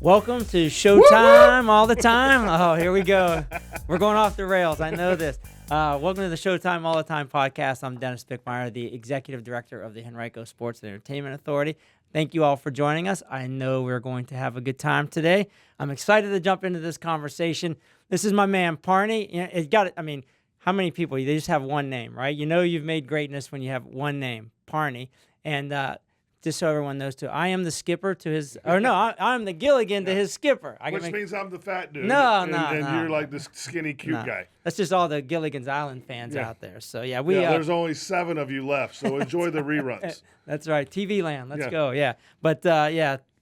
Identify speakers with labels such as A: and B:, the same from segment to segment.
A: Welcome to Showtime all the time. Oh, here we go. We're going off the rails. I know this. Welcome to the Showtime All the Time podcast. I'm Dennis Bickmeier, the Executive Director of the Henrico Sports and Entertainment Authority. Thank you all for joining us. I know we're going to have a good time today. I'm excited to jump into this conversation. This is my man, Parney. You know, how many people? They just have one name, right? You know you've made greatness when you have one name, Parney. And just so everyone knows, too, I am the skipper to his – I'm the Gilligan to his skipper.
B: Which means I'm the fat dude.
A: No.
B: And you're like this skinny, cute guy.
A: That's just all the Gilligan's Island fans out there. So,
B: there's only 7 of you left, so enjoy the reruns.
A: That's right. TV land. Let's go. Yeah. But,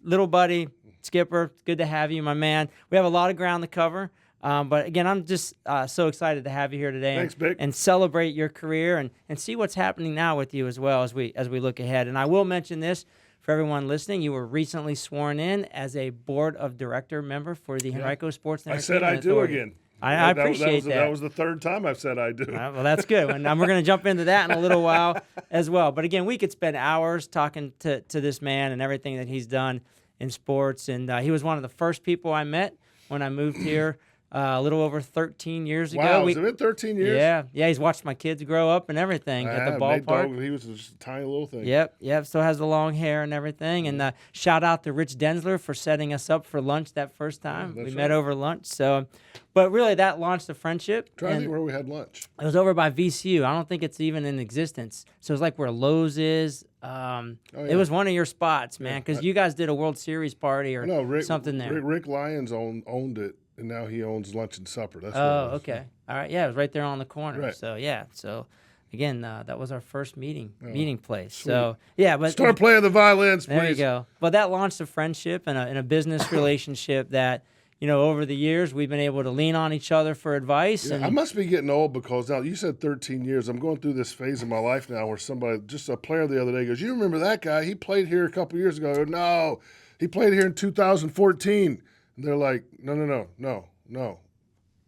A: little buddy, skipper, good to have you, my man. We have a lot of ground to cover. But again, I'm just so excited to have you here today.
B: Thanks, Vic.
A: And celebrate your career and see what's happening now with you as well as we look ahead. And I will mention this for everyone listening. You were recently sworn in as a board of director member for the Henrico Sports and Entertainment
B: I said I do
A: Authority.
B: again.
A: I appreciate that.
B: That was the 3rd time I've said I do.
A: Well, that's good. And we're going to jump into that in a little while as well. But again, we could spend hours talking to this man and everything that he's done in sports. And he was one of the first people I met when I moved here. A little over 13 years ago.
B: Wow, has it been 13 years?
A: Yeah. He's watched my kids grow up and everything at the ballpark.
B: He was just a tiny little thing.
A: Yep. Still has the long hair and everything. And shout out to Rich Densler for setting us up for lunch that first time. We met over lunch. So, but really, that launched the friendship.
B: Trying to think where we had lunch.
A: It was over by VCU. I don't think it's even in existence. So it's like where Lowe's is. It was one of your spots, man, because you guys did a World Series party or something there.
B: Rick Lyons owned it. And now he owns lunch and supper. That's
A: okay. All right. Yeah, it was right there on the corner.
B: Right.
A: So again, that was our first meeting place.
B: Sweet.
A: So but
B: start playing the violins, please.
A: There you go. But that launched a friendship and a business relationship that over the years we've been able to lean on each other for advice.
B: Yeah, I must be getting old because now you said 13 years. I'm going through this phase of my life now where somebody, just a player the other day, goes, "You remember that guy? He played here a couple years ago." I go, "No, he played here in 2014." And they're like, no.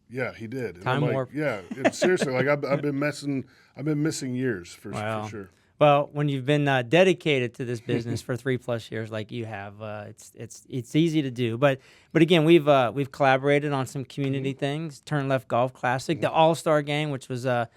B: Yeah, he did. And
A: Time
B: I'm
A: warp.
B: Like, yeah, seriously. Like I've been missing years for sure.
A: Well, when you've been dedicated to this business for 3+ years, like you have, it's easy to do. But again, we've collaborated on some community things. Turn Left Golf Classic, the All-Star Game, which was one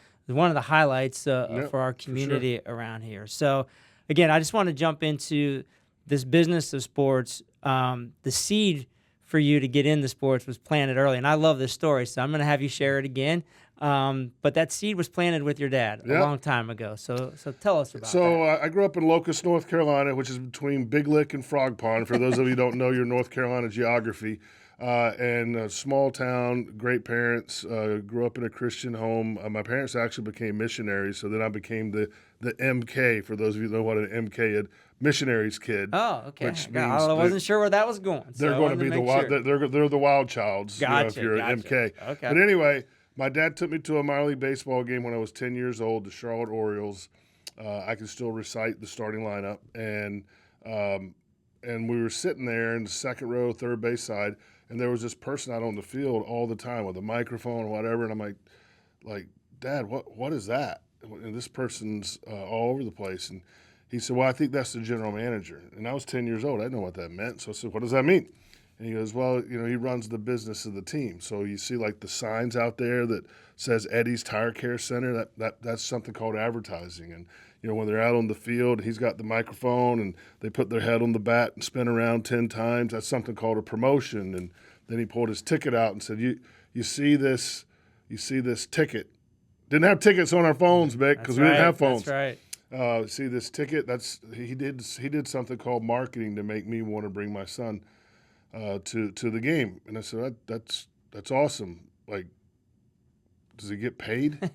A: of the highlights for our community around here. So again, I just want to jump into this business of sports. The seed for you to get into sports was planted early. And I love this story, so I'm going to have you share it again. But that seed was planted with your dad a long time ago. So tell us about that.
B: So I grew up in Locust, North Carolina, which is between Big Lick and Frog Pond, for those of you who don't know your North Carolina geography. And a small town, great parents, grew up in a Christian home. My parents actually became missionaries, so then I became the MK, for those of you who know what an MK is, missionaries kid.
A: Oh, okay.
B: Which means
A: I wasn't sure where that was going.
B: They're going to be the wild. Sure. They're the wild childs.
A: Gotcha,
B: if you're an MK.
A: Okay.
B: But anyway, my dad took me to a minor league baseball game when I was 10 years old. The Charlotte Orioles. I can still recite the starting lineup, and we were sitting there in the second row, third base side, and there was this person out on the field all the time with a microphone or whatever, and I'm like, Dad, what is that? And this person's all over the place, and he said, "Well, I think that's the general manager." And I was 10 years old. I didn't know what that meant. So I said, "What does that mean?" And he goes, "Well, he runs the business of the team. So you see like the signs out there that says Eddie's Tire Care Center, that's something called advertising. And, when they're out on the field, he's got the microphone and they put their head on the bat and spin around 10 times. That's something called a promotion." And then he pulled his ticket out and said, you see this ticket. Didn't have tickets on our phones, Vic, because we didn't have phones.
A: That's right.
B: See this ticket? He did something called marketing to make me want to bring my son to the game. And I said, that's awesome. Like, does he get paid?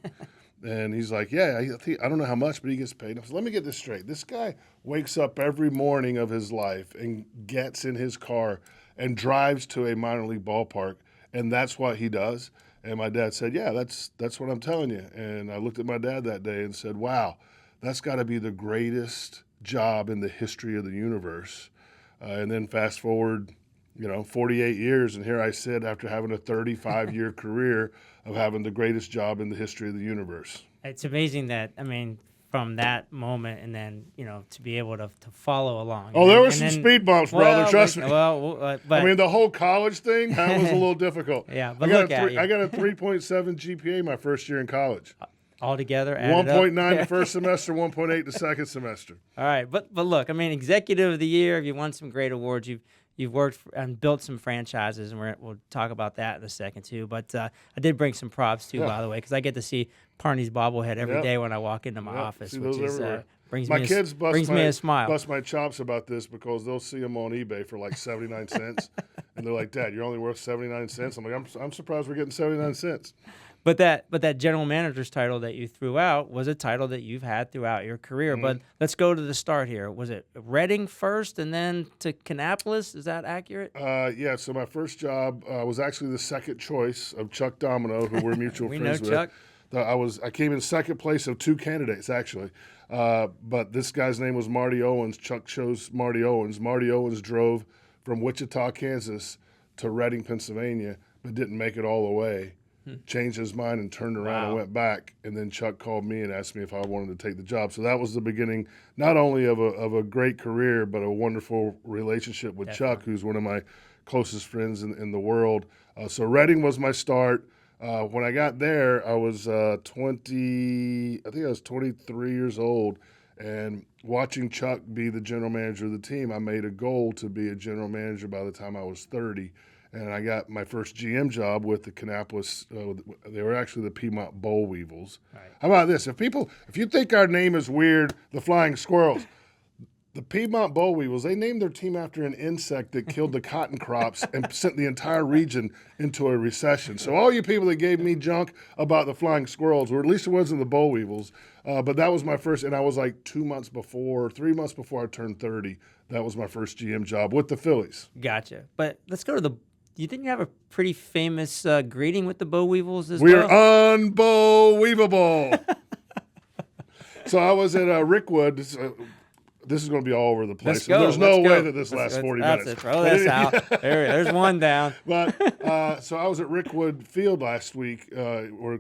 B: And he's like, yeah, I don't know how much, but he gets paid. I said, let me get this straight. This guy wakes up every morning of his life and gets in his car and drives to a minor league ballpark, and that's what he does. And my dad said, yeah, that's what I'm telling you. And I looked at my dad that day and said, wow, that's got to be the greatest job in the history of the universe. And then fast forward, 48 years, and here I sit after having a 35-year career of having the greatest job in the history of the universe.
A: It's amazing that, from that moment, and then to be able to follow along.
B: Oh, there were some speed bumps, brother. Trust me.
A: But
B: I mean, the whole college thing, that was a little difficult.
A: Yeah, but I
B: got a 3.7 GPA my first year in college.
A: Altogether,
B: 1.9 the first semester, 1.8 the second semester.
A: All right, but look, I mean, Executive of the Year. You won some great awards. You've worked and built some franchises, and we'll talk about that in a second too. But I did bring some props too, by the way, because I get to see Parney's bobblehead every day when I walk into my office, which is brings me a smile.
B: Bust my chops about this because they'll see them on eBay for like 79 cents, and they're like, "Dad, you're only worth 79 cents." I'm like, "I'm surprised we're getting 79 cents."
A: But that general manager's title that you threw out was a title that you've had throughout your career. Mm-hmm. But let's go to the start here. Was it Reading first and then to Kannapolis? Is that accurate?
B: Yeah. So my first job was actually the second choice of Chuck Domino, who we're mutual friends with.
A: Chuck.
B: I came in second place of two candidates actually, but this guy's name was Marty Owens. Chuck chose Marty Owens. Marty Owens drove from Wichita, Kansas, to Reading, Pennsylvania, but didn't make it all the way. Changed his mind and turned around and went back. And then Chuck called me and asked me if I wanted to take the job. So that was the beginning, not only of a great career, but a wonderful relationship with Chuck, who's one of my closest friends in the world. So Reading was my start. When I got there, I was 23 years old. And watching Chuck be the general manager of the team, I made a goal to be a general manager by the time I was 30. And I got my first GM job with the Kannapolis. They were actually the Piedmont Boll Weevils. Right. How about this? If you think our name is weird, the Flying Squirrels, the Piedmont Boll Weevils, they named their team after an insect that killed the cotton crops and sent the entire region into a recession. So all you people that gave me junk about the Flying Squirrels, or at least it wasn't the Boll Weevils, but that was my first, and I was like 3 months before I turned 30. That was my first GM job with the Phillies.
A: Gotcha. But let's go to the. You think you have a pretty famous greeting with the Boll Weevils as
B: well? We're unbelievable. So I was at Rickwood. This is going to be all over the place. There's no way that this lasts 40 minutes.
A: That's it. Throw this out. There's one down.
B: But so I was at Rickwood Field last week, for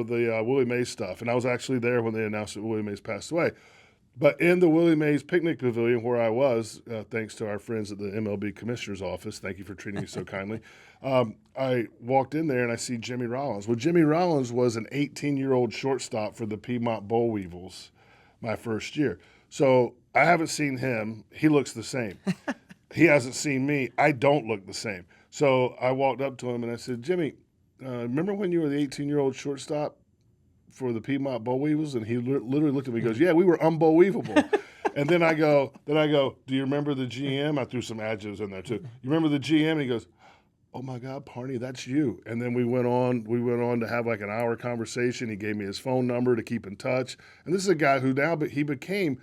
B: the Willie Mays stuff, and I was actually there when they announced that Willie Mays passed away. But in the Willie Mays Picnic Pavilion where I was, thanks to our friends at the MLB Commissioner's Office, thank you for treating me so kindly, I walked in there and I see Jimmy Rollins. Well, Jimmy Rollins was an 18-year-old shortstop for the Piedmont Boll Weevils my first year. So I haven't seen him. He looks the same. He hasn't seen me. I don't look the same. So I walked up to him and I said, Jimmy, remember when you were the 18-year-old shortstop for the Piedmont Boll Weevils? And he literally looked at me and goes, yeah, we were unbelievable. And then I go, do you remember the GM? I threw some adjectives in there too. You remember the GM? And he goes, oh my God, Parney, that's you. And then we went on to have like an hour conversation. He gave me his phone number to keep in touch. And this is a guy who now, but he became,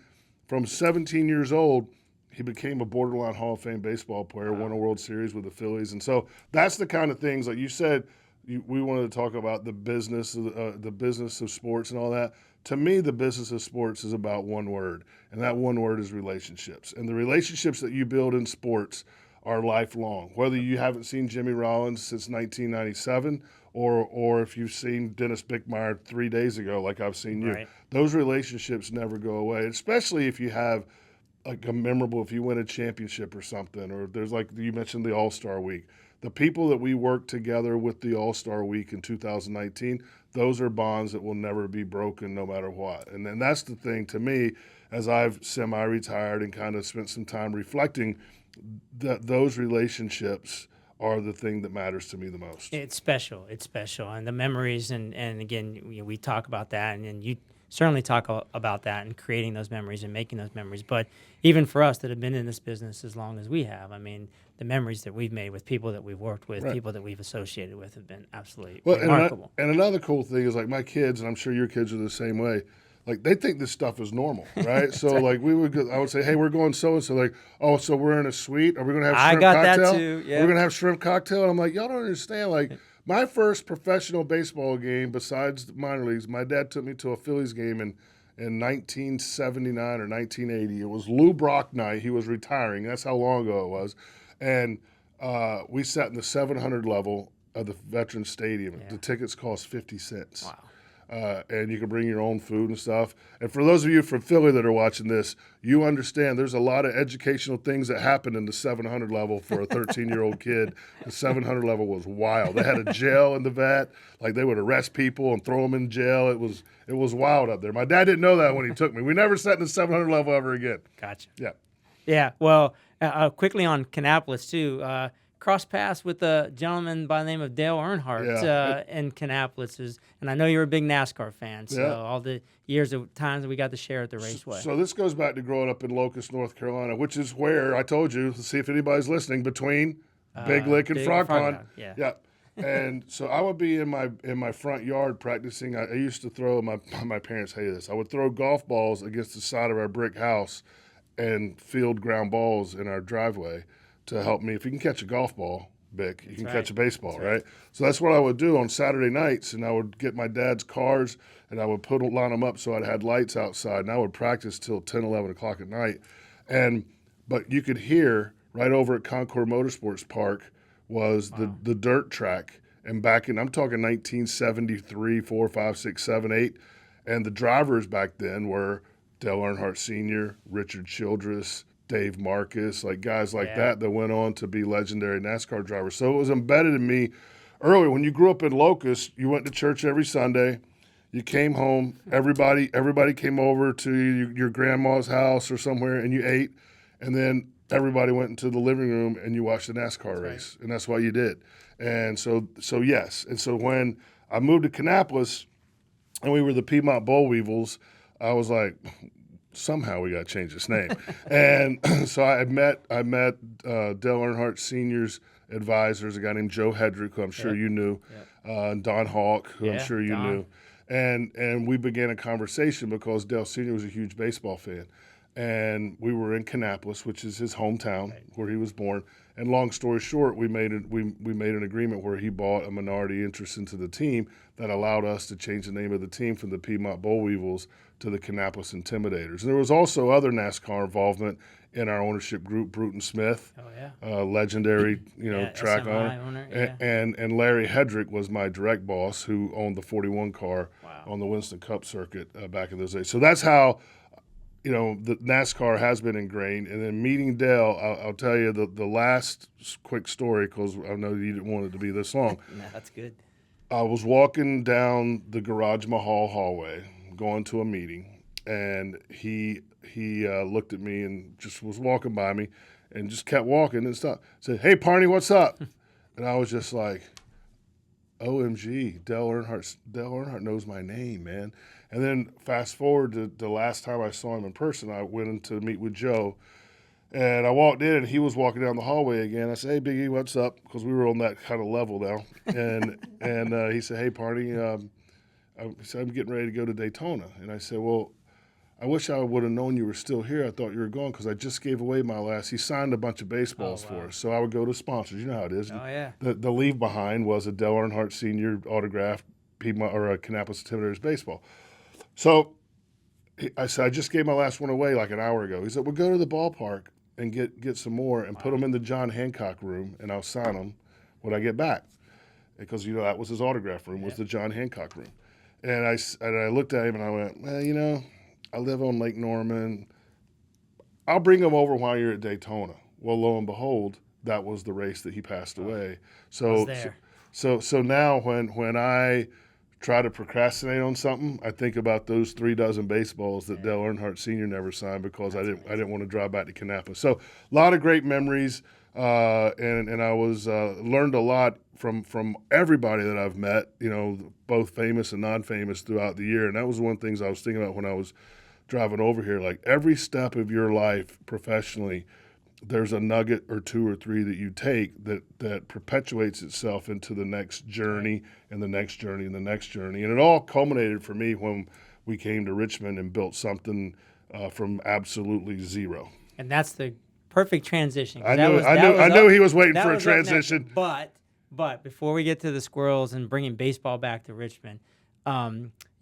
B: from 17 years old, he became a borderline Hall of Fame baseball player, won a World Series with the Phillies. And so that's the kind of things, like you said, we wanted to talk about the business of sports and all that. To me, the business of sports is about one word, and that one word is relationships. And the relationships that you build in sports are lifelong. Whether you haven't seen Jimmy Rollins since 1997 or if you've seen Dennis Bickmeier 3 days ago like I've seen you, right. Those relationships never go away, especially if you have like if you win a championship or something, or there's like you mentioned the All-Star Week. The people that we worked together with the All-Star Week in 2019, those are bonds that will never be broken no matter what. And then that's the thing to me, as I've semi-retired and kind of spent some time reflecting, that those relationships are the thing that matters to me the most.
A: It's special. And the memories, and again, we talk about that, and you certainly talk about that and creating those memories and making those memories. But even for us that have been in this business as long as we have, I mean, the memories that we've made with people that we've worked with, right. People that we've associated with have been absolutely remarkable.
B: And another cool thing is like my kids, and I'm sure your kids are the same way, like they think this stuff is normal, right? So like I would say, hey, we're going so-and-so, like, oh, so we're in a suite? Are we going to have shrimp cocktail?
A: That too, yeah.
B: We're going to have shrimp cocktail? And I'm like, y'all don't understand, like, my first professional baseball game besides the minor leagues, my dad took me to a Phillies game in 1979 or 1980. It was Lou Brock night. He was retiring. That's how long ago it was. And we sat in the 700 level of the Veterans Stadium. Yeah. The tickets cost 50 cents.
A: Wow.
B: and you can bring your own food and stuff. And for those of you from Philly that are watching this, you understand there's a lot of educational things that happen in the 700 level for a 13-year-old kid. The 700 level was wild. They had a jail in the vat. Like, they would arrest people and throw them in jail. It was wild up there. My dad didn't know that when he took me. We never sat in the 700 level ever again.
A: Gotcha.
B: Yeah.
A: Yeah. Well, quickly on Kannapolis, too. Cross paths with a gentleman by the name of Dale Earnhardt in Kannapolis. And I know you're a big NASCAR fan, so all the years of times that we got to share at the raceway.
B: So this goes back to growing up in Locust, North Carolina, which is where I told you, to see if anybody's listening, between Big Lick and Frog Pond. Yeah. And so I would be in my front yard practicing. I used to throw, my parents hated this, I would throw golf balls against the side of our brick house and field ground balls in our driveway to help me. If you can catch a golf ball, Bick, you can catch a baseball, right? So that's what I would do on Saturday nights, and I would get my dad's cars, and I would line them up so I had lights outside, and I would practice till 10, 11 o'clock at night. But you could hear right over at Concord Motorsports Park was the dirt track, and back in, I'm talking 1973, 4, 5, 6, 7, 8, and the drivers back then were Dale Earnhardt Sr., Richard Childress, Dave Marcus, like guys like that went on to be legendary NASCAR drivers. So it was embedded in me earlier. When you grew up in Locust, you went to church every Sunday. You came home. Everybody came over to your grandma's house or somewhere, and you ate. And then everybody went into the living room and you watched the NASCAR race, and that's what you did. And so yes. And so when I moved to Kannapolis, and we were the Piedmont Boll Weevils, I was like, somehow we got to change this name. And so I met Dale Earnhardt Sr.'s advisors, a guy named Joe Hedrick, who I'm sure you knew, and Don Hawk, who I'm sure you knew. And we began a conversation because Dale Sr. was a huge baseball fan. And we were in Kannapolis, which is his hometown, where he was born. And long story short, we made an agreement where he bought a minority interest into the team that allowed us to change the name of the team from the Piedmont Boll Weevils to the Kannapolis Intimidators. And there was also other NASCAR involvement in our ownership group. Bruton Smith, legendary track owner. And Larry Hedrick was my direct boss, who owned the 41 car on the Winston Cup circuit back in those days. So that's how the NASCAR has been ingrained. And then meeting Dale, I'll tell you the last quick story, because I know you didn't want it to be this long.
A: No, that's good.
B: I was walking down the Garage Mahal hallway, going to a meeting, and he looked at me and just was walking by me and just kept walking and stopped. Said, "Hey, Parney, what's up?" And I was just like, OMG, Dale Earnhardt knows my name, man. And then fast forward to the last time I saw him in person, I went in to meet with Joe, and I walked in, and he was walking down the hallway again. I said, "Hey, Biggie, what's up?" Because we were on that kind of level now. And he said, "Hey, Parney, he said, I'm getting ready to go to Daytona." And I said, "Well, I wish I would have known you were still here. I thought you were gone because I just gave away my last." He signed a bunch of baseballs for us. So I would go to sponsors. You know how it is.
A: Oh, yeah.
B: The leave behind was a Dale Earnhardt Sr. autographed Piedmont or a Kannapolis Intimidators baseball. So I said, "I just gave my last one away like an hour ago." He said, "Well, go to the ballpark and get some more and put them in the John Hancock room, and I'll sign them when I get back." Because, that was his autograph room, was the John Hancock room. And I looked at him and I went, "Well, I live on Lake Norman. I'll bring him over while you're at Daytona." Well, lo and behold, that was the race that he passed away. So now when I try to procrastinate on something, I think about those 3 dozen baseballs that Dale Earnhardt Sr. never signed because I didn't want to drive back to Kannapolis. So a lot of great memories, and I was learned a lot from everybody that I've met, both famous and non-famous throughout the year. And that was one of the things I was thinking about when I was driving over here. Like, every step of your life professionally, there's a nugget or 2 or 3 that you take that perpetuates itself into the next journey and the next journey and the next journey. And it all culminated for me when we came to Richmond and built something from absolutely zero.
A: And that's the perfect transition.
B: I knew he was waiting for a transition.
A: But before we get to the Squirrels and bringing baseball back to Richmond,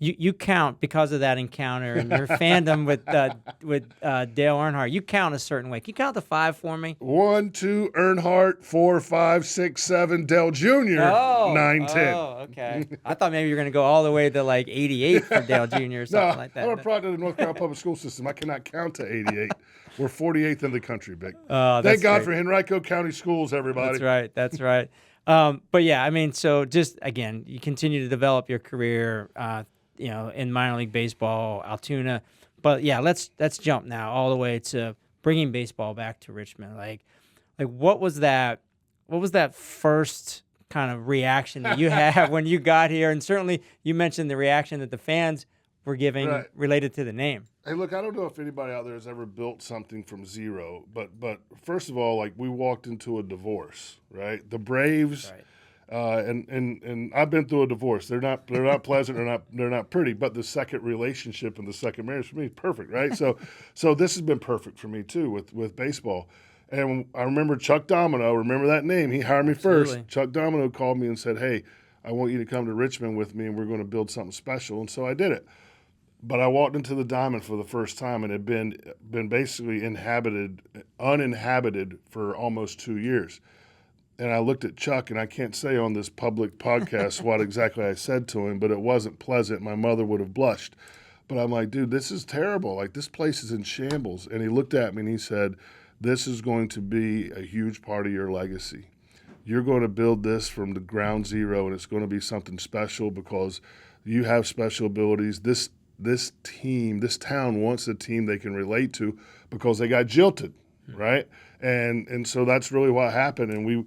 A: you count because of that encounter and your fandom with Dale Earnhardt. You count a certain way. Can you count the 5 for me?
B: 1, 2, Earnhardt, 4, 5, 6, 7, Dell Jr., 9, 10.
A: Oh, okay. I thought maybe you were going to go all the way to like 88 for Dale Jr. or something like that.
B: I'm a product of the North Carolina public school system. I cannot count to 88. We're 48th in the country, Vic. Thank God for Henrico County Schools, everybody.
A: That's right. But yeah, I mean, so just again, you continue to develop your career, in minor league baseball, Altoona. But yeah, let's jump now all the way to bringing baseball back to Richmond. Like what was that first kind of reaction that you had when you got here? And certainly you mentioned the reaction that the fans were giving related to the name.
B: Hey, look, I don't know if anybody out there has ever built something from zero, but first of all, like we walked into a divorce, right? The Braves, and I've been through a divorce. They're not pleasant, they're not pretty, but the second relationship and the second marriage for me is perfect, right? So this has been perfect for me too with baseball. And I remember Chuck Domino, remember that name? He hired me first. Chuck Domino called me and said, "Hey, I want you to come to Richmond with me, and we're going to build something special." And so I did it. But I walked into the Diamond for the first time, and it had been basically uninhabited for almost 2 years. And I looked at Chuck, and I can't say on this public podcast what exactly I said to him, but it wasn't pleasant. My mother would have blushed. But I'm like, dude, this is terrible. Like, this place is in shambles. And he looked at me, and he said, "This is going to be a huge part of your legacy. You're going to build this from the ground zero, and it's going to be something special because you have special abilities. This town wants a team they can relate to because they got jilted, right? And so that's really what happened. And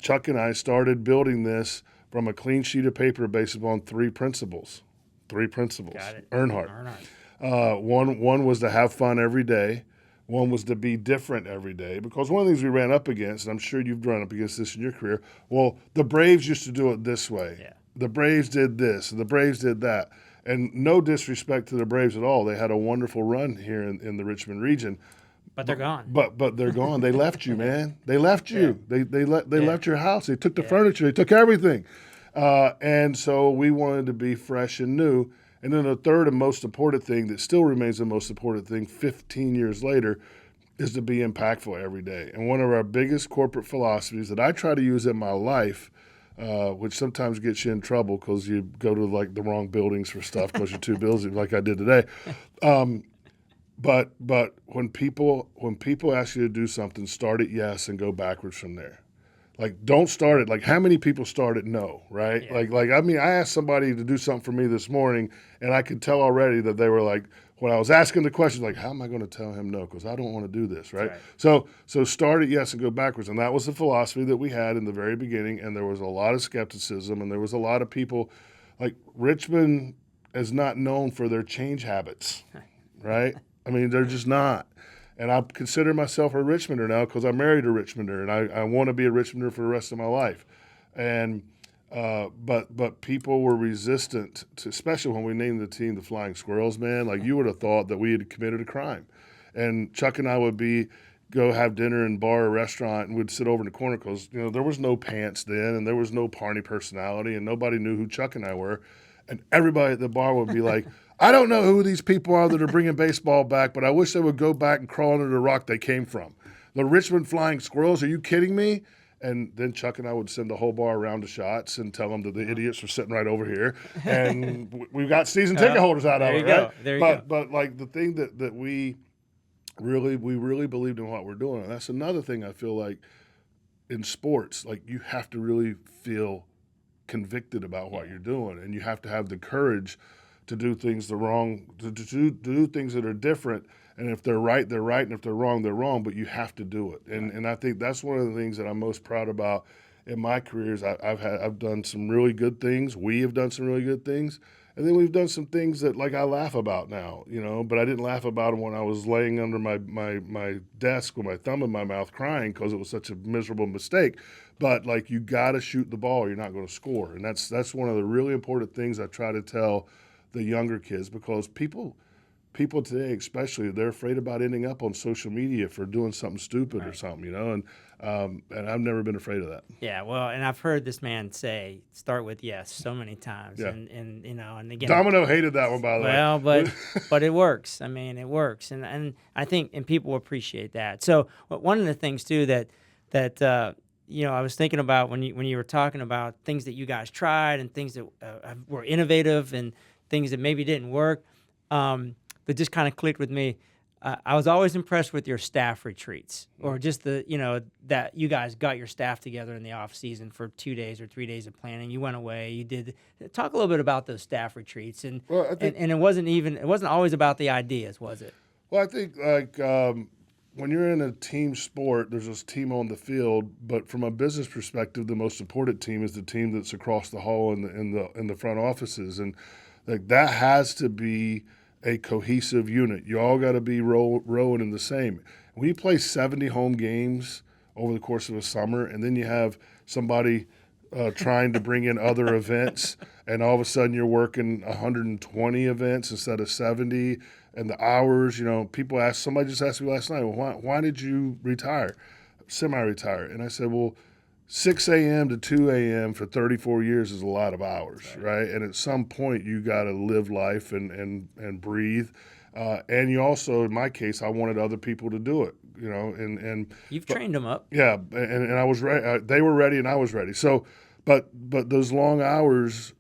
B: Chuck and I started building this from a clean sheet of paper based upon 3 principles. Got it. Earnhardt. One was to have fun every day. One was to be different every day, because one of the things we ran up against, and I'm sure you've run up against this in your career, well, the Braves used to do it this way.
A: Yeah.
B: The Braves did this, the Braves did that. And no disrespect to the Braves at all. They had a wonderful run here in the Richmond region.
A: But they're gone.
B: But they're gone. They left you, man. They left you. Yeah. They left your house. They took the furniture. They took everything. And so we wanted to be fresh and new. And then the third and most important thing that still remains the most important thing 15 years later is to be impactful every day. And one of our biggest corporate philosophies that I try to use in my life, which sometimes gets you in trouble because you go to like the wrong buildings for stuff because you're too busy, like I did today. But when people ask you to do something, start at yes and go backwards from there. Like, don't start it. Like, how many people start at no, right?
A: Yeah.
B: Like I mean, I asked somebody to do something for me this morning, and I could tell already that they were like, when I was asking the questions, like, how am I going to tell him no? Because I don't want to do this, right? So start at yes and go backwards. And that was the philosophy that we had in the very beginning, and there was a lot of skepticism, and there was a lot of people, like, Richmond is not known for their change habits, right? I mean, they're just not. And I consider myself a Richmonder now because I married a Richmonder, and I want to be a Richmonder for the rest of my life. And but people were resistant to, especially when we named the team the Flying Squirrels, man. Like, you would have thought that we had committed a crime. And Chuck and I would go have dinner in bar or restaurant, and we'd sit over in the corner because, there was no pants then, and there was no Parney personality, and nobody knew who Chuck and I were. And everybody at the bar would be like, I don't know who these people are that are bringing baseball back, but I wish they would go back and crawl under the rock they came from. The Richmond Flying Squirrels, are you kidding me? And then Chuck and I would send the whole bar around to shots and tell them that the idiots were sitting right over here. And we've got season ticket holders out of it, right?
A: There you go.
B: But like the thing that we really believed in what we're doing. And that's another thing I feel like in sports, like, you have to really feel convicted about what you're doing, and you have to have the courage to do things to do things that are different. And if they're right, they're right, and if they're wrong, they're wrong. But you have to do it. And I think that's one of the things that I'm most proud about in my career is I've done some really good things. We have done some really good things, and then we've done some things that, like, I laugh about now, But I didn't laugh about them when I was laying under my desk with my thumb in my mouth crying because it was such a miserable mistake. But, like, you got to shoot the ball, or you're not going to score, and that's one of the really important things I try to tell the younger kids, because people people today, especially, they're afraid about ending up on social media for doing something stupid or something, and I've never been afraid of that.
A: Yeah, well, and I've heard this man say, "Start with yes" so many times,
B: Yeah.
A: and and again,
B: Domino hated that one, by the way.
A: well, but it works. I mean, it works, and I think people appreciate that. So one of the things too that I was thinking about when you were talking about things that you guys tried and things that were innovative and things that maybe didn't work, that just kind of clicked with me. I was always impressed with your staff retreats, or just that you guys got your staff together in the off season for 2 days or 3 days of planning. You went away. You did talk a little bit about those staff retreats, and it wasn't always about the ideas, was it?
B: Well, I think when you're in a team sport, there's this team on the field, but from a business perspective, the most important team is the team that's across the hall in the front offices, and that has to be a cohesive unit. You all got to be rowing in the same. When you play 70 home games over the course of a summer, and then you have somebody trying to bring in other events, and all of a sudden you're working 120 events instead of 70, and the hours, somebody just asked me last night, well, why did you retire, semi-retire? And I said, well, 6 a.m. to 2 a.m. for 34 years is a lot of hours, right? And at some point, you got to live life and breathe. And you also, in my case, I wanted other people to do it, and
A: you've trained them up.
B: Yeah, and I was ready. They were ready, and I was ready. So, but those long hours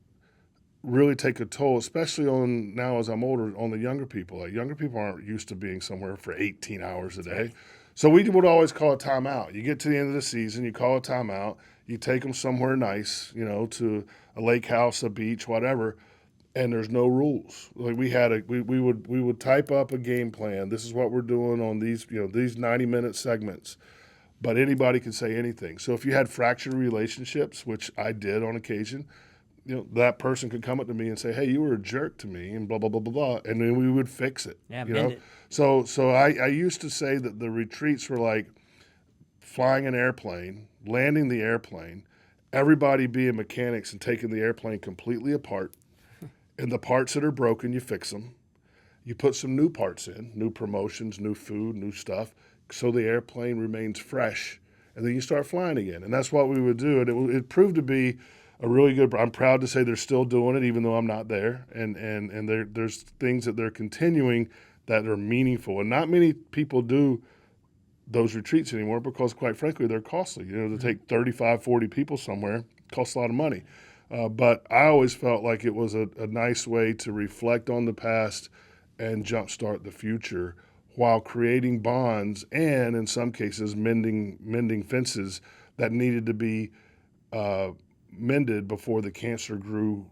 B: really take a toll, especially now as I'm older, on the younger people. Like, younger people aren't used to being somewhere for 18 hours a day. So we would always call a timeout. You get to the end of the season, you call a timeout, you take them somewhere nice, to a lake house, a beach, whatever, and there's no rules. Like, we would type up a game plan. This is what we're doing on these 90-minute segments. But anybody can say anything. So if you had fractured relationships, which I did on occasion, that person could come up to me and say, "Hey, you were a jerk to me," and blah blah blah blah blah, and then we would fix it.
A: Yeah, it.
B: So I used to say that the retreats were like flying an airplane, landing the airplane, everybody being mechanics and taking the airplane completely apart, and the parts that are broken, you fix them. You put some new parts in, new promotions, new food, new stuff, so the airplane remains fresh, and then you start flying again. And that's what we would do, and it proved to be a really good. I'm proud to say they're still doing it, even though I'm not there. And there's things that they're continuing that are meaningful. And not many people do those retreats anymore because, quite frankly, they're costly. To take 35, 40 people somewhere costs a lot of money. But I always felt like it was a nice way to reflect on the past and jumpstart the future while creating bonds and, in some cases, mending fences that needed to be mended before the cancer grew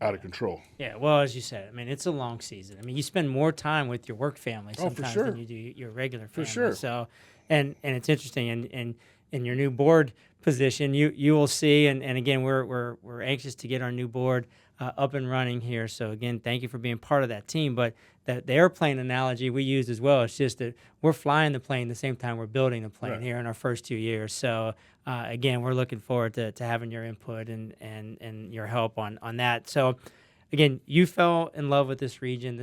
B: out of control.
A: Yeah, well, as you said, I mean, it's a long season. I mean, you spend more time with your work family sometimes than you do your regular family.
B: For sure.
A: So, and it's interesting, and in your new board position, you will see, and again, we're anxious to get our new board up and running here. So again, thank you for being part of that team. But the airplane analogy we used as well, it's just that we're flying the plane the same time we're building the plane here in our first 2 years. So again, we're looking forward to having your input and your help on that. So again, you fell in love with this region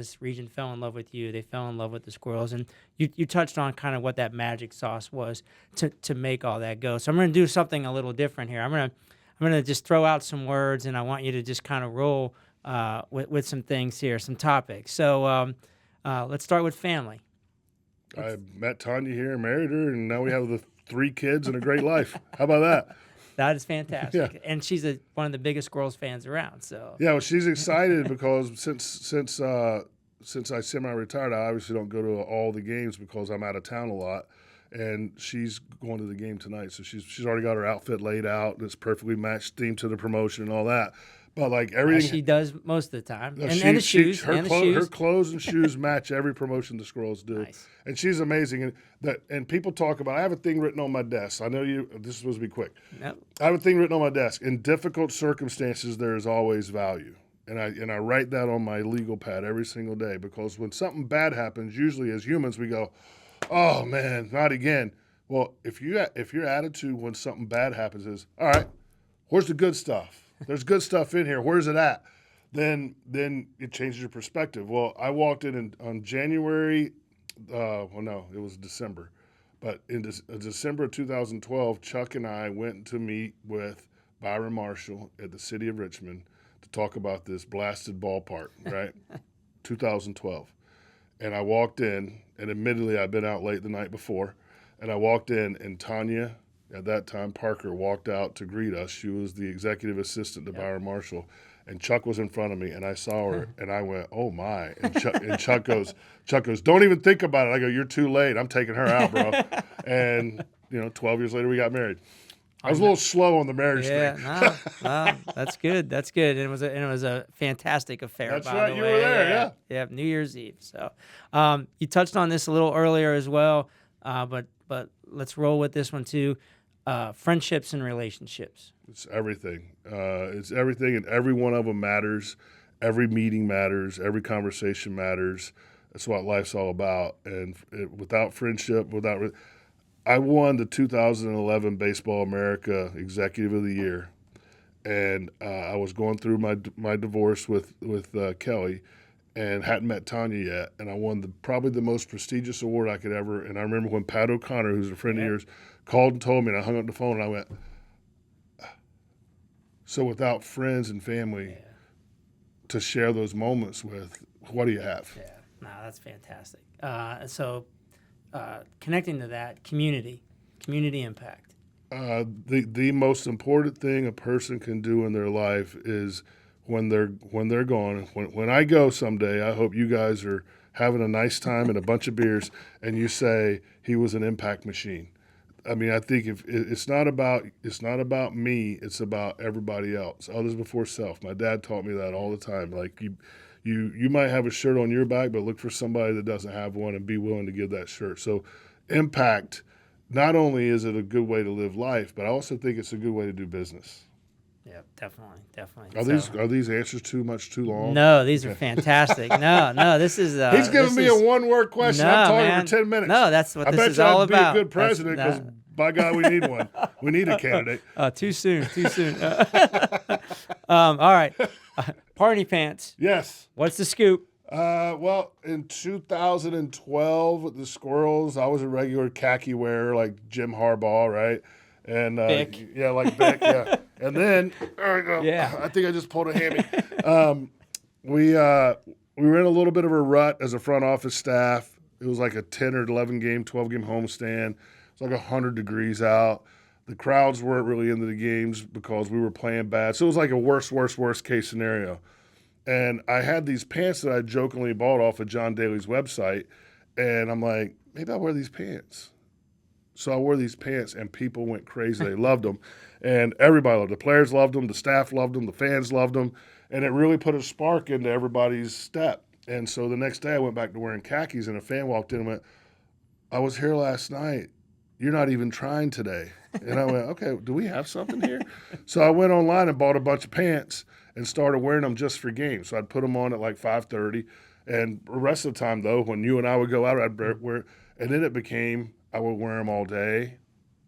A: fell in love with you, they fell in love with the Squirrels, and you touched on kind of what that magic sauce was to make all that go. So I'm going to do something a little different here. I'm going to just throw out some words, and I want you to just kind of roll with some things here, some topics. So let's start with family.
B: I met Tanya here, married her, and now we have the 3 kids and a great life. How about that?
A: That is fantastic.
B: Yeah.
A: And she's one of the biggest Squirrels fans around. So
B: yeah, well, she's excited because since I semi-retired, I obviously don't go to all the games because I'm out of town a lot. And she's going to the game tonight, so she's already got her outfit laid out. It's perfectly matched theme to the promotion and all that. But like everything,
A: as she does most of the time, and the shoes,
B: her clothes and shoes match every promotion the Squirrels do.
A: Nice.
B: And she's amazing. And people talk about. I have a thing written on my desk. I know you. This is supposed to be quick.
A: Nope.
B: I have a thing written on my desk. In difficult circumstances, there is always value. And I write that on my legal pad every single day because when something bad happens, usually as humans we go, "Oh man, not again." Well, if your attitude when something bad happens is, "All right, where's the good stuff? There's good stuff in here. Where's it at?" then it changes your perspective. Well, I walked in on January. No, it was December. But in December of 2012, Chuck and I went to meet with Byron Marshall at the city of Richmond to talk about this blasted ballpark, right? 2012. And I walked in, and admittedly, I'd been out late the night before. And I walked in, and Tanya, at that time, Parker, walked out to greet us. She was the executive assistant to Byron Marshall. And Chuck was in front of me, and I saw her, and I went, "Oh my!" And Chuck goes, "Don't even think about it." I go, "You're too late. I'm taking her out, bro." And 12 years later, we got married. I was a little slow on the marriage thing.
A: Yeah, no, that's good. That's good. And it was a fantastic affair.
B: That's
A: by
B: right.
A: the
B: You
A: way.
B: were there,
A: yeah. New Year's Eve. So, you touched on this a little earlier as well, but let's roll with this one too. Friendships and relationships.
B: It's everything. It's everything, and every one of them matters. Every meeting matters. Every conversation matters. That's what life's all about. And without friendship, I won the 2011 Baseball America Executive of the Year, and I was going through my divorce with Kelly, and hadn't met Tanya yet, and I won probably the most prestigious award I could ever. And I remember when Pat O'Connor, who's a friend of yours, called and told me, and I hung up the phone, and I went, so without friends and family to share those moments with, what do you have?
A: Yeah, no, that's fantastic. So connecting to that, community impact.
B: The most important thing a person can do in their life is when they're gone. When I go someday, I hope you guys are having a nice time and a bunch of beers, and you say he was an impact machine. I mean, I think if it's not about me, it's about everybody else. Others before self. My dad taught me that all the time. Like you might have a shirt on your back, but look for somebody that doesn't have one and be willing to give that shirt. So impact, not only is it a good way to live life, but I also think it's a good way to do business.
A: Yeah, definitely.
B: Are these answers too long?
A: No, these are fantastic. No, this is.
B: He's giving me a one-word question.
A: No,
B: I'm talking
A: man.
B: for 10 minutes.
A: No, that's what
B: I
A: this
B: bet
A: is
B: you
A: all
B: I'd
A: about.
B: be a good president because, by God, we need one. We need a candidate.
A: Too soon. All right. Party pants.
B: Yes.
A: What's the scoop?
B: Well, in 2012 with the Squirrels, I was a regular khaki wearer like Jim Harbaugh, right? And
A: Bick.
B: Yeah, like Bick, yeah. And then I think I just pulled a hammy. We were in a little bit of a rut as a front office staff. It was like a 10 or 11 game, 12 game homestand. It was like 100 degrees out. The crowds weren't really into the games because we were playing bad. So it was like a worst case scenario. And I had these pants that I jokingly bought off of John Daly's website. And I'm like, maybe I'll wear these pants. So I wore these pants, and people went crazy. They loved them. And everybody loved them. The players loved them. The staff loved them. The fans loved them. And it really put a spark into everybody's step. And so the next day I went back to wearing khakis, and a fan walked in and went, I was here last night. You're not even trying today. And I went, okay, do we have something here? So I went online and bought a bunch of pants and started wearing them just for games. So I'd put them on at like 5:30. And the rest of the time, though, when you and I would go out, I'd wear, and then it became I would wear them all day.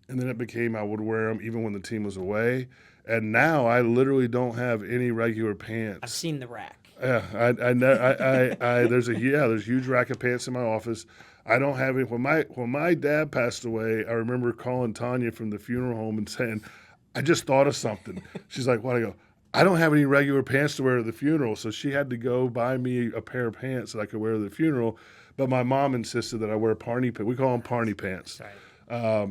B: And then it became I would wear them even when the team was away. And now I literally don't have any regular pants.
A: I've seen the rack.
B: Yeah, there's a huge rack of pants in my office. I don't have any. When my dad passed away, I remember calling Tanya from the funeral home and saying, I just thought of something. She's like, what? I go, I don't have any regular pants to wear at the funeral. So she had to go buy me a pair of pants that I could wear to the funeral. But my mom insisted that I wear Parney pants. We call them Parney pants.
A: Right.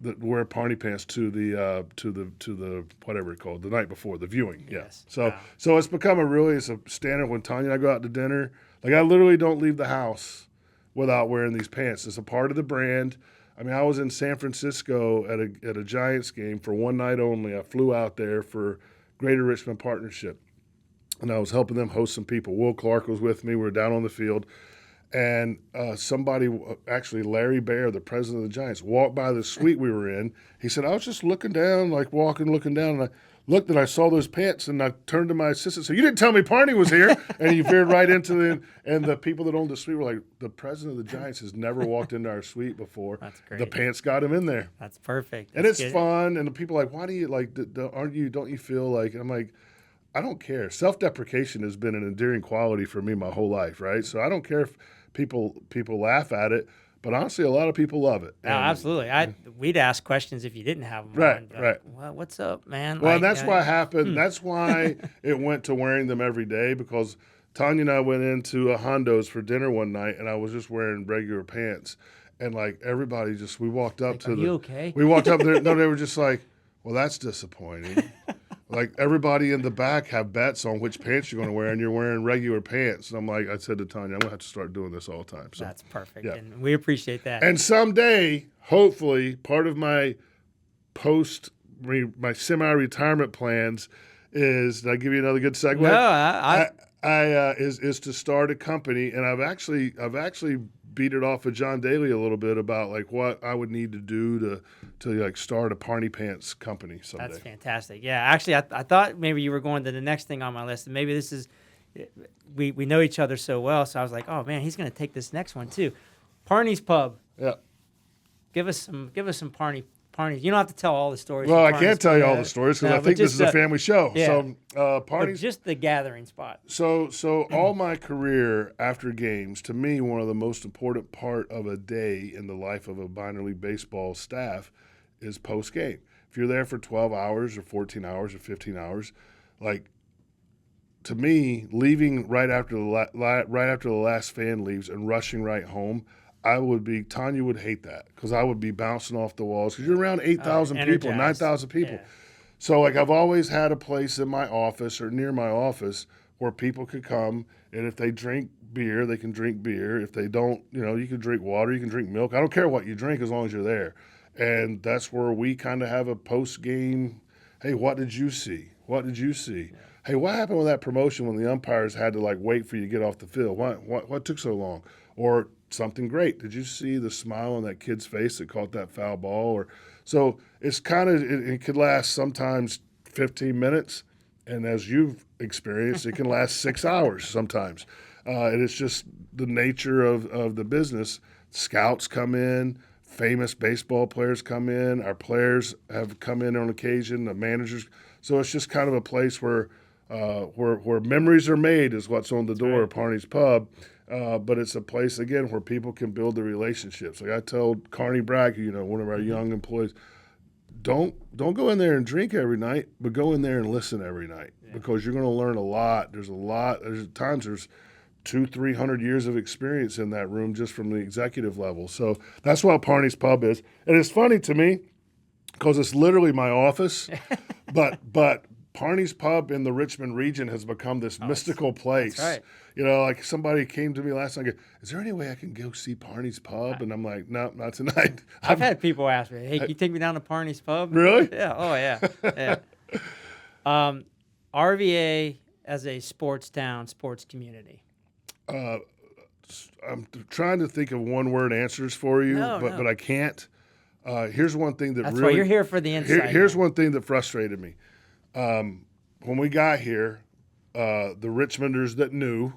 B: That wear Parney pants to the whatever it's called, the night before the viewing.
A: Yes.
B: Yeah. So it's become it's a standard when Tanya and I go out to dinner. Like I literally don't leave the house without wearing these pants. It's a part of the brand. I mean, I was in San Francisco at a Giants game for one night only. I flew out there for Greater Richmond Partnership, and I was helping them host some people. Will Clark was with me. We were down on the field. And somebody, actually Larry Baer, the president of the Giants, walked by the suite we were in. He said, I was just looking down, like looking down, and I looked and I saw those pants, and I turned to my assistant and said, you didn't tell me Parney was here. And he veered right into and the people that owned the suite were like, the president of the Giants has never walked into our suite before.
A: That's great.
B: The pants got him in there.
A: That's perfect.
B: And it's fun, and the people are like, why do you, like, don't you feel like, and I'm like, I don't care. Self-deprecation has been an endearing quality for me my whole life, right? So I don't care if people laugh at it, but honestly, a lot of people love it.
A: No, absolutely. We'd ask questions if you didn't have them
B: Right,
A: on. Like,
B: right.
A: well, what's up, man?
B: Well,
A: Like,
B: and that's what happened. That's why it went to wearing them every day, because Tanya and I went into a Hondo's for dinner one night, and I was just wearing regular pants. And, like, everybody just – we walked up to
A: are you okay?
B: We walked up there. No, they were just like, well, that's disappointing. Like, everybody in the back have bets on which pants you're going to wear, and you're wearing regular pants. And I'm like, I said to Tanya, I'm going to have to start doing this all the time. So
A: that's perfect,
B: yeah.
A: and we appreciate that.
B: And someday, hopefully, part of my my semi-retirement plans is – did I give you another good segue?
A: No,
B: is to start a company, and I've actually beat it off of John Daly a little bit about like what I would need to do to like start a Parney Pants company someday.
A: That's fantastic. Yeah, actually, I thought maybe you were going to the next thing on my list, and maybe this is we know each other so well, so I was like, oh man, he's going to take this next one too. Parney's Pub.
B: Yeah.
A: Give us some Parney. You don't have to tell all the stories.
B: Well, I can't tell you all the stories because I think this is a family show.
A: Yeah.
B: So Parney's
A: just the gathering spot.
B: So all my career after games, to me, one of the most important part of a day in the life of a minor league baseball staff is post game. If you're there for 12 hours or 14 hours or 15 hours, like to me, leaving right after the last fan leaves and rushing right home, Tanya would hate that because I would be bouncing off the walls because you're around 8,000 people, 9,000 people. Yeah. So, like, I've always had a place in my office or near my office where people could come, and if they drink beer, they can drink beer. If they don't, you can drink water, you can drink milk. I don't care what you drink as long as you're there. And that's where we kind of have a post-game, hey, what did you see? What did you see? Yeah. Hey, what happened with that promotion when the umpires had to, like, wait for you to get off the field? What took so long? Or something great. Did you see the smile on that kid's face that caught that foul ball? So it's kind of it could last sometimes 15 minutes, and as you've experienced, it can last 6 hours sometimes. And it's just the nature of the business. Scouts come in, famous baseball players come in, our players have come in on occasion, the managers. So it's just kind of a place where memories are made is what's on the door of Parney's Pub. But it's a place, again, where people can build the relationships. Like I told Carney Bragg, one of our young employees, don't go in there and drink every night, but go in there and listen every night because you're going to learn a lot. There's times there's 200-300 years of experience in that room just from the executive level. So that's what Parney's Pub is. And it's funny to me because it's literally my office, but Parney's Pub in the Richmond region has become this mystical place.
A: That's right.
B: Like somebody came to me last night and go, is there any way I can go see Parney's Pub? And I'm like, no, not tonight.
A: I've had people ask me, hey, can you take me down to Parney's Pub?
B: Really?
A: Yeah. Oh, yeah. Yeah. RVA as a sports town, sports community.
B: I'm trying to think of one-word answers for you, but I can't. Here's one thing that
A: That's why you're here for the insight.
B: Here's one thing that frustrated me. When we got here, the Richmonders that knew,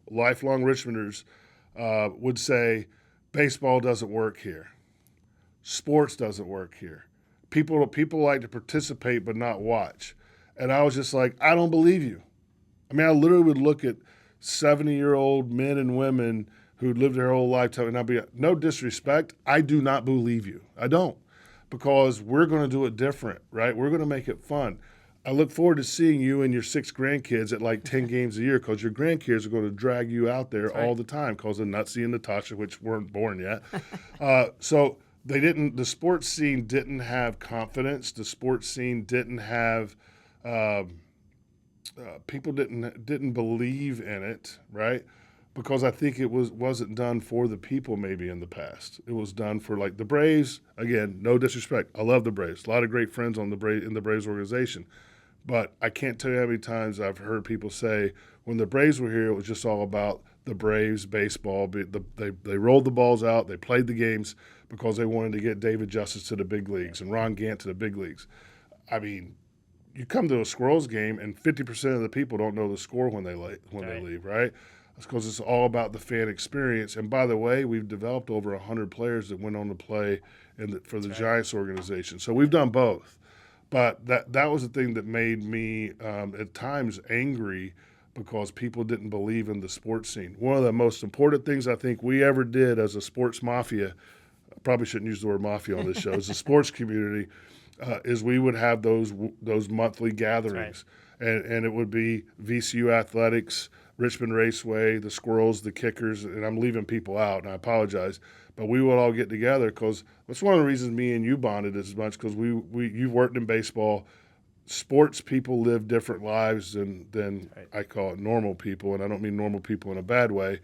B: lifelong Richmonders, would say, baseball doesn't work here. Sports doesn't work here. People like to participate but not watch. And I was just like, I don't believe you. I mean, I literally would look at 70-year-old men and women who'd lived their whole lifetime, and I'd be, no disrespect, I do not believe you. I don't. Because we're going to do it different, right? We're going to make it fun. I look forward to seeing you and your 6 grandkids at like 10 games a year because your grandkids are going to drag you out there all the time because of Nutsy and Natasha, which weren't born yet. So the sports scene didn't have confidence. The sports scene didn't have people didn't believe in it, right? Because I think it wasn't done for the people maybe in the past. It was done for like the Braves. Again, no disrespect. I love the Braves. A lot of great friends in the Braves organization. But I can't tell you how many times I've heard people say when the Braves were here, it was just all about the Braves baseball. They rolled the balls out. They played the games because they wanted to get David Justice to the big leagues and Ron Gant to the big leagues. I mean, you come to a Squirrels game and 50% of the people don't know the score when they leave, right? That's because it's all about the fan experience. And by the way, we've developed over 100 players that went on to play for the Giants organization. So we've done both. But that was the thing that made me at times angry because people didn't believe in the sports scene. One of the most important things I think we ever did as a sports mafia, I probably shouldn't use the word mafia on this show, as a sports community, is we would have those monthly gatherings. And it would be VCU Athletics, Richmond Raceway, the Squirrels, the Kickers, and I'm leaving people out, and I apologize. But we would all get together because that's one of the reasons me and you bonded as much, because you've worked in baseball. Sports people live different lives than I call it normal people, and I don't mean normal people in a bad way.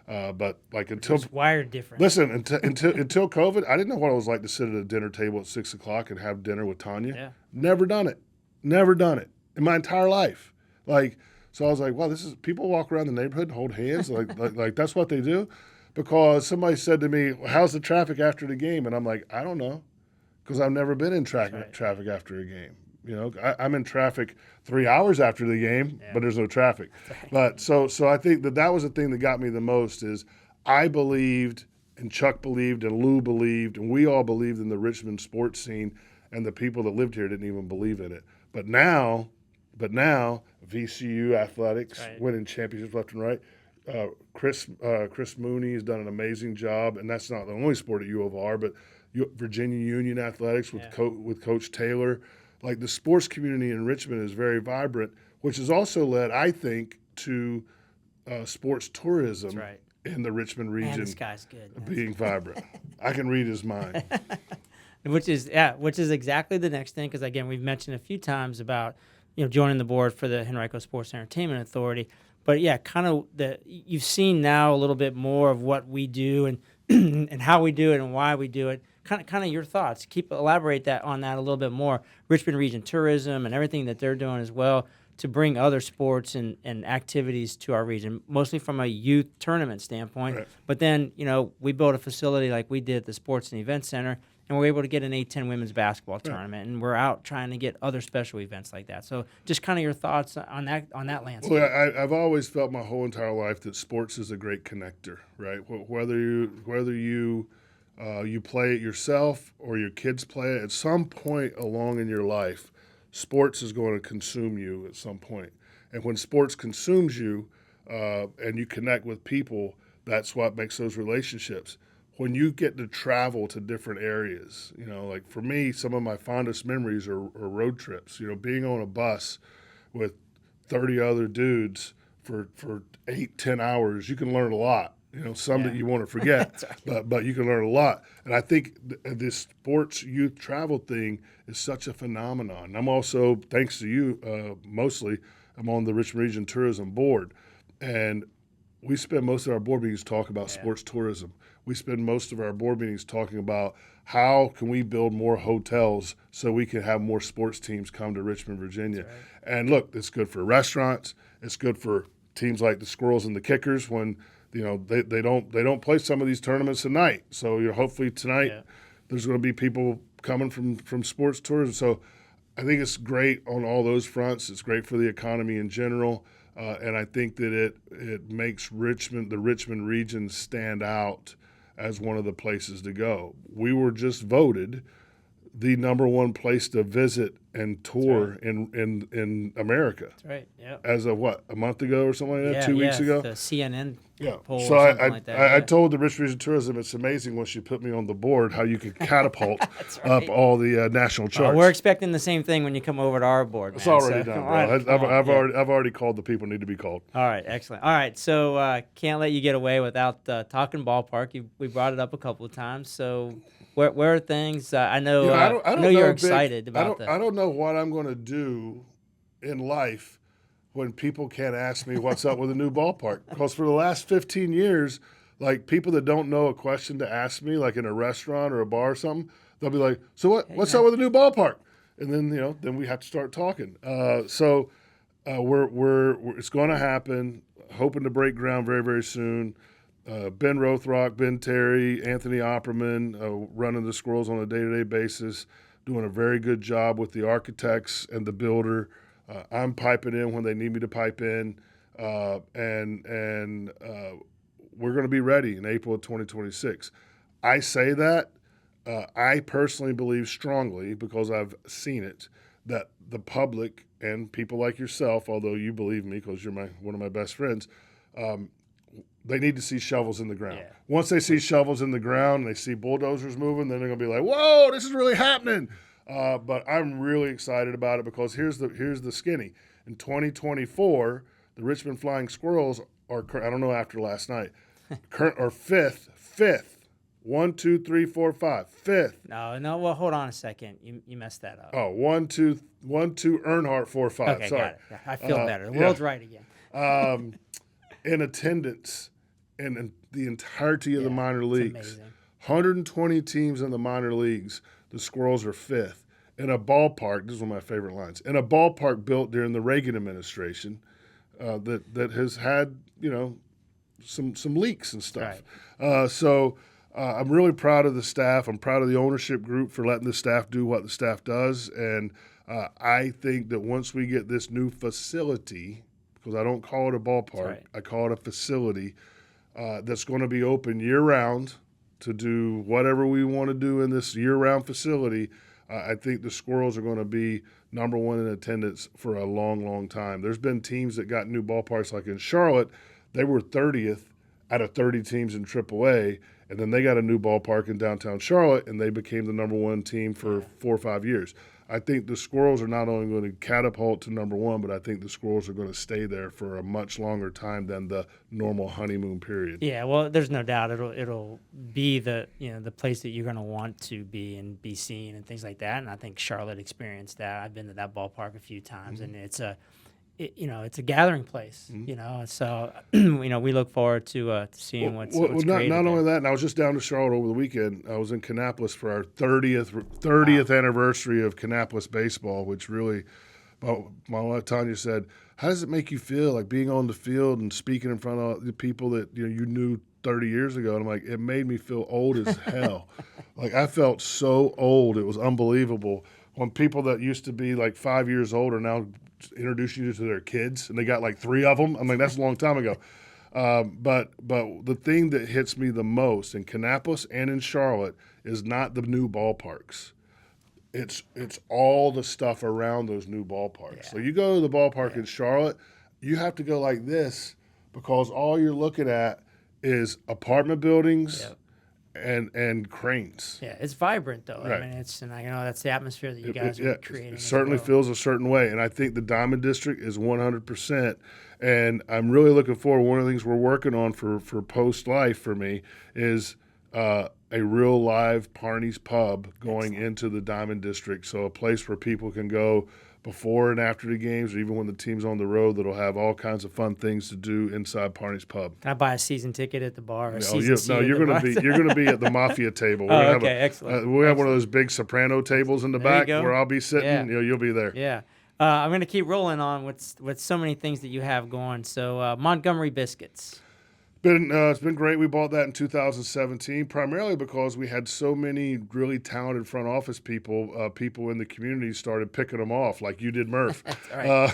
B: But like until
A: It's wired different.
B: Listen, until COVID, I didn't know what it was like to sit at a dinner table at 6 o'clock and have dinner with Tanya.
A: Yeah.
B: Never done it in my entire life. So I was like, wow, this is people walk around the neighborhood and hold hands like that's what they do. Because somebody said to me, how's the traffic after the game? And I'm like, I don't know, because I've never been in traffic after a game. I'm in traffic 3 hours after the game, but there's no traffic. But so I think that was the thing that got me the most is I believed, and Chuck believed, and Lou believed, and we all believed in the Richmond sports scene, and the people that lived here didn't even believe in it. But now, VCU Athletics winning championships left and right. Chris Mooney has done an amazing job, and that's not the only sport at U of R, but Virginia Union Athletics with Coach Taylor. Like the sports community in Richmond is very vibrant, which has also led, I think, to sports tourism in the Richmond region.
A: Man, this guy's good.
B: Being vibrant. I can read his mind.
A: Which is exactly the next thing, because again, we've mentioned a few times about joining the board for the Henrico Sports Entertainment Authority. But yeah, kind of you've seen now a little bit more of what we do and and how we do it and why we do it. Kind of your thoughts. Elaborate on that a little bit more. Richmond Region Tourism and everything that they're doing as well to bring other sports and activities to our region, mostly from a youth tournament standpoint.
B: Right.
A: But then we built a facility like we did at the Sports and Event Center, and we're able to get an A-10 women's basketball tournament, and we're out trying to get other special events like that. So just kind of your thoughts on that landscape.
B: Well, I've always felt my whole entire life that sports is a great connector, right? Whether you play it yourself or your kids play it, at some point along in your life, sports is going to consume you at some point. And when sports consumes you and you connect with people, that's what makes those relationships. When you get to travel to different areas, like for me, some of my fondest memories are road trips. Being on a bus with 30 other dudes for 8-10 hours, you can learn a lot. Some that you want to forget, but you can learn a lot. And I think this sports youth travel thing is such a phenomenon. I'm also, thanks to you, mostly, I'm on the Richmond Region Tourism Board, and we spend most of our board meetings talking about sports tourism. We spend most of our board meetings talking about how can we build more hotels so we can have more sports teams come to Richmond, Virginia. And look, it's good for restaurants. It's good for teams like the Squirrels and the Kickers when they don't play some of these tournaments at night. So hopefully tonight there's going to be people coming from sports tourism. So I think it's great on all those fronts. It's great for the economy in general. And I think that it makes the Richmond region stand out as one of the places to go. We were just voted the number one place to visit and tour in America.
A: That's right. Yeah.
B: As of a month ago or something like that, 2 weeks ago?
A: The CNN poll
B: So
A: or something like that.
B: I told the Richmond Region Tourism it's amazing when she put me on the board how you could catapult up all the national charts.
A: We're expecting the same thing when you come over to our board, man.
B: It's already done, bro. I've already called the people who need to be called.
A: All right, excellent. All right, so can't let you get away without talking ballpark. We brought it up a couple of times. So where are things? I know
B: I
A: know you're excited about that.
B: I don't know what I'm going to do in life when people can't ask me what's up with a new ballpark. Because for the last 15 years, like people that don't know a question to ask me, like in a restaurant or a bar or something, they'll be like, "So what's up with a new ballpark?" And then then we have to start talking. So it's going to happen. Hoping to break ground very, very soon. Ben Rothrock, Ben Terry, Anthony Opperman running the Squirrels on a day-to-day basis, doing a very good job with the architects and the builder. I'm piping in when they need me to pipe in, and we're going to be ready in April of 2026. I say that. I personally believe strongly, because I've seen it, that the public and people like yourself, although you believe me because you're one of my best friends, they need to see shovels in the ground.
A: Yeah.
B: Once they see shovels in the ground and they see bulldozers moving, then they're going to be like, whoa, this is really happening. But I'm really excited about it because here's the skinny. In 2024, the Richmond Flying Squirrels are, I don't know after last night, are fifth. 1, 2, 3, 4, 5. Fifth.
A: No. Well, hold on a second. You messed that up.
B: Oh, 1, 2, Earnhardt, 4, 5.
A: Okay,
B: Sorry.
A: got it. Yeah, I feel better. The world's right again.
B: In attendance in the entirety of the minor leagues.
A: Amazing.
B: 120 teams in the minor leagues. The Squirrels are fifth. In a ballpark, this is one of my favorite lines, in a ballpark built during the Reagan administration that has had, some leaks and stuff.
A: Right.
B: So I'm really proud of the staff. I'm proud of the ownership group for letting the staff do what the staff does. And I think that once we get this new facility, because I don't call it a ballpark,
A: Right.
B: I call it a facility that's going to be open year-round to do whatever we want to do in this year-round facility, I think the Squirrels are going to be number one in attendance for a long, long time. There's been teams that got new ballparks, like in Charlotte, they were 30th out of 30 teams in AAA, and then they got a new ballpark in downtown Charlotte, and they became the number one team for 4 or 5 years. I think the Squirrels are not only going to catapult to number one, but I think the Squirrels are going to stay there for a much longer time than the normal honeymoon period.
A: Yeah, well, there's no doubt it'll be the place that you're going to want to be and be seen and things like that. And I think Charlotte experienced that. I've been to that ballpark a few times, and it's a gathering place. So we look forward to seeing what's created
B: not
A: there.
B: only that. And I was just down to Charlotte over the weekend. I was in Kannapolis for our 30th anniversary of Kannapolis baseball, which really, my wife Tanya said, "How does it make you feel like being on the field and speaking in front of the people that you knew 30 years ago?" And I'm like, it made me feel old as hell. Like I felt so old. It was unbelievable. When people that used to be like 5 years old are now introducing you to their kids, and they got like 3 of them. I mean, that's a long time ago. But the thing that hits me the most in Kannapolis and in Charlotte is not the new ballparks. It's all the stuff around those new ballparks.
A: Yeah.
B: So you go to the ballpark in Charlotte, you have to go like this because all you're looking at is apartment buildings.
A: Yep.
B: And cranes.
A: Yeah, it's vibrant though.
B: Right.
A: I mean, that's the atmosphere that you guys are creating.
B: It certainly feels a certain way, and I think the Diamond District is 100%. And I'm really looking forward. One of the things we're working on for post life for me is a real live Parney's pub going into the Diamond District, so a place where people can go before and after the games, or even when the team's on the road, that'll have all kinds of fun things to do inside Parney's pub.
A: Can I buy a season ticket at the bar? Or
B: You're going to be at the mafia table.
A: Excellent.
B: We'll have one of those big soprano tables in the back where I'll be sitting.
A: Yeah.
B: You'll be there.
A: Yeah. I'm going to keep rolling on with so many things that you have going. So Montgomery Biscuits.
B: It's been great. We bought that in 2017, primarily because we had so many really talented front office people. People in the community started picking them off, like you did, Murph.
A: That's right.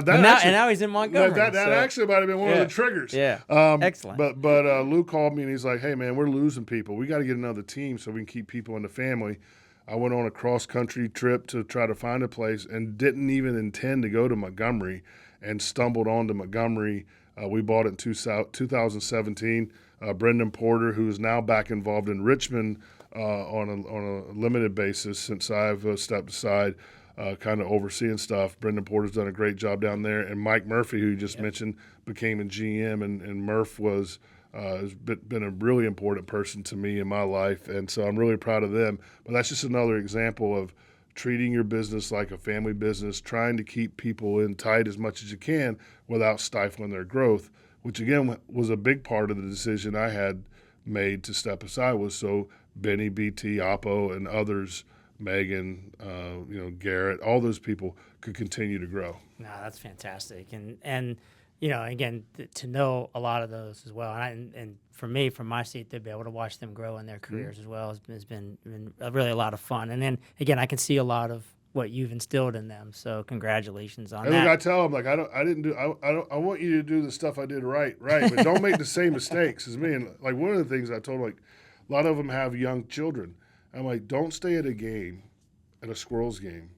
B: And
A: now he's in Montgomery.
B: That actually might have been one of the triggers.
A: Yeah. Excellent.
B: But Lou called me and he's like, "Hey man, we're losing people. We got to get another team so we can keep people in the family." I went on a cross-country trip to try to find a place and didn't even intend to go to Montgomery, and stumbled onto Montgomery. We bought it in 2017. Brendan Porter, who is now back involved in Richmond on a limited basis since I've stepped aside, kind of overseeing stuff. Brendan Porter's done a great job down there. And Mike Murphy, who you just mentioned, became a GM, and Murph has been a really important person to me in my life. And so I'm really proud of them. But that's just another example of treating your business like a family business, trying to keep people in tight as much as you can without stifling their growth, which again was a big part of the decision I had made to step aside, was so Benny, BT, Oppo, and others, Megan, Garrett, all those people could continue to grow.
A: No, that's fantastic. And again, to know a lot of those as well. And for me, from my seat, to be able to watch them grow in their careers as well has been really a lot of fun. And then, again, I can see a lot of what you've instilled in them. So congratulations on that.
B: I tell them, like, I want you to do the stuff I did right, but don't make the same mistakes as me. And, like, one of the things I told them, like, a lot of them have young children. I'm like, don't stay at a Squirrels game,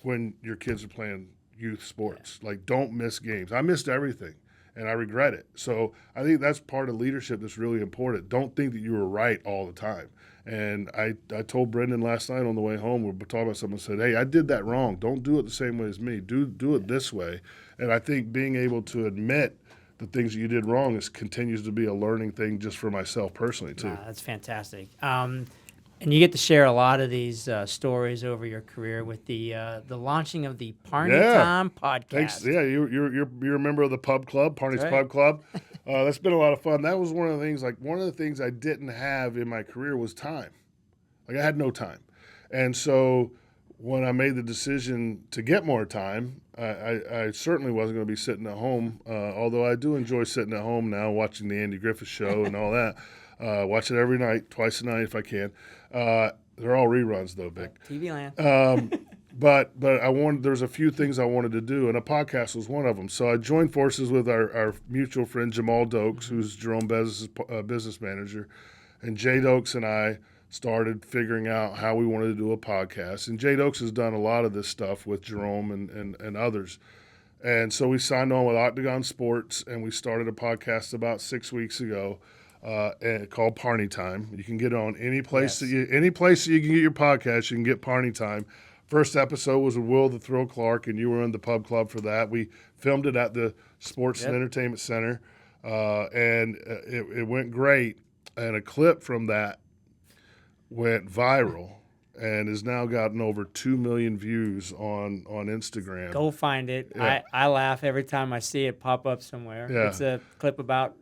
B: when your kids are playing youth sports. Like, don't miss games. I missed everything, and I regret it. So I think that's part of leadership that's really important. Don't think that you were right all the time. And I told Brendan last night on the way home, we were talking about something, said, hey, I did that wrong. Don't do it the same way as me. Do it this way. And I think being able to admit the things that you did wrong continues to be a learning thing just for myself personally, too.
A: That's fantastic. And you get to share a lot of these stories over your career with the launching of the Parney Time podcast.
B: Thanks. Yeah, you're a member of the pub club, Parney's Pub Club. That's been a lot of fun. That was one of the things. Like, one of the things I didn't have in my career was time. Like, I had no time, and so when I made the decision to get more time, I certainly wasn't going to be sitting at home. Although I do enjoy sitting at home now, watching the Andy Griffith Show and all that. Watch it every night, twice a night if I can. They're all reruns though, Vic.
A: TV land.
B: But there's a few things I wanted to do, and a podcast was one of them. So I joined forces with our mutual friend Jamal Dokes, who's Jerome Bezos' business manager, and Jay Dokes and I started figuring out how we wanted to do a podcast. And Jay Dokes has done a lot of this stuff with Jerome and others. And so we signed on with Octagon Sports, and we started a podcast about 6 weeks ago. Called Parney Time. You can get it on any place that you can get your podcast. You can get Parney Time. First episode was with Will the Thrill Clark, and you were in the pub club for that. We filmed it at the Sports and Entertainment Center, and it went great. And a clip from that went viral and has now gotten over 2 million views on Instagram.
A: Go find it.
B: Yeah.
A: I laugh every time I see it pop up somewhere.
B: Yeah.
A: It's a clip about